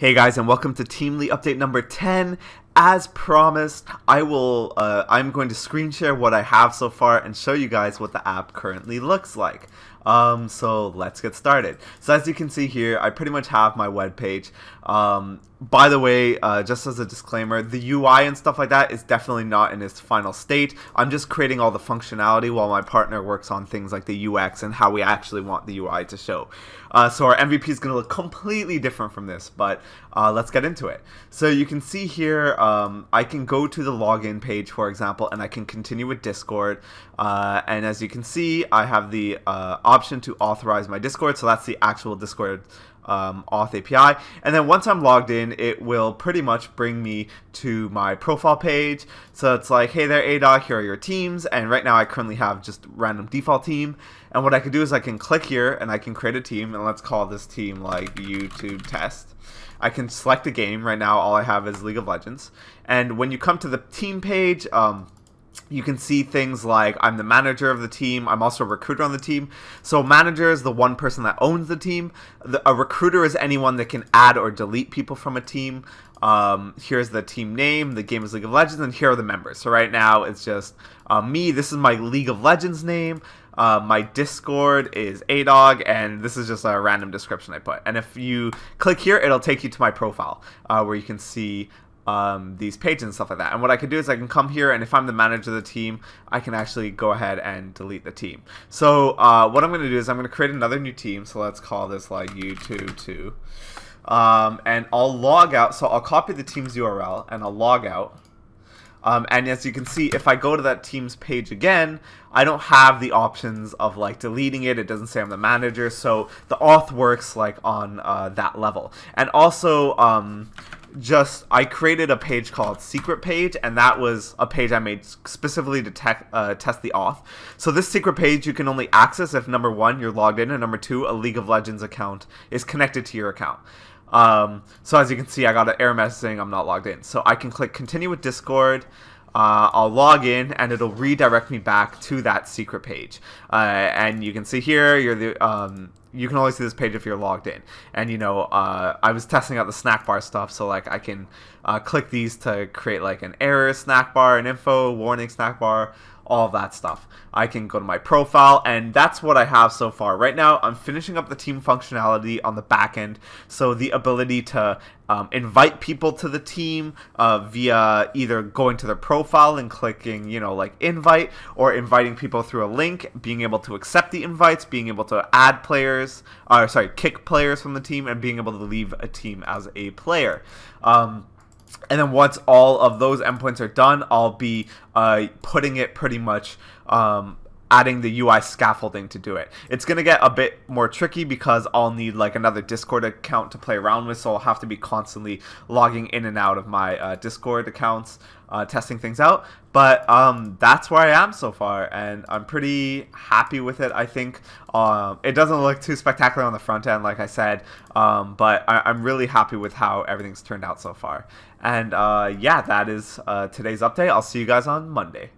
Hey guys, and welcome to Teamly update number 10. As promised, I'm going to screen share what I have so far and show you guys what the app currently looks like. So let's get started. So as you can see here, I pretty much have my web page. By the way, just as a disclaimer, the UI and stuff like that is definitely not in its final state. I'm just creating all the functionality while my partner works on things like the UX and how we actually want the UI to show. So our MVP is going to look completely different from this, but let's get into it. So you can see here, I can go to the login page, for example, and I can continue with Discord. And as you can see, I have the option to authorize my Discord. So that's the actual Discord auth API, and then once I'm logged in, it will pretty much bring me to my profile page. So it's like, hey there, ADOC, here are your teams, and right now I currently have just random default team. And what I can do is I can click here and I can create a team, and let's call this team like YouTube test. I can select a game. Right now all I have is League of Legends, and when you come to the team page, you can see things like I'm the manager of the team. I'm also a recruiter on the team. So manager is the one person that owns the team. A recruiter is anyone that can add or delete people from a team. Here's the team name. The game is League of Legends, and here are the members. So right now it's just me. This is my League of Legends name. My Discord is ADOG, and this is just a random description I put. And if you click here, it'll take you to my profile where you can see these pages and stuff like that. And what I can do is I can come here, and if I'm the manager of the team, I can actually go ahead and delete the team. So what I'm going to do is I'm going to create another new team. So let's call this like YouTube 2. And I'll log out. So I'll copy the team's URL and I'll log out. And as you can see, if I go to that team's page again, I don't have the options of like deleting it. It doesn't say I'm the manager. So the auth works like on that level. And also, I created a page called secret page, and that was a page I made specifically to test the auth. So this secret page you can only access if number one, you're logged in, and number two, a League of Legends account is connected to your account. So as you can see, I got an error message saying I'm not logged in. So I can click continue with Discord. I'll log in, and it'll redirect me back to that secret page. And you can see here, you can only see this page if you're logged in. And I was testing out the snack bar stuff, so like I can click these to create like an error snack bar, an info warning snack bar, all of that stuff. I can go to my profile, and that's what I have so far. Right now, I'm finishing up the team functionality on the back end, so the ability to invite people to the team via either going to their profile and clicking, like invite, or inviting people through a link, being able to accept the invites, being able to add players, kick players from the team, and being able to leave a team as a player. And then once all of those endpoints are done, I'll be putting it pretty much, adding the UI scaffolding to do it. It's going to get a bit more tricky because I'll need like another Discord account to play around with, so I'll have to be constantly logging in and out of my Discord accounts, testing things out. But that's where I am so far, and I'm pretty happy with it. I think it doesn't look too spectacular on the front end, like I said, but I'm really happy with how everything's turned out so far. And yeah, that is today's update. I'll see you guys on Monday.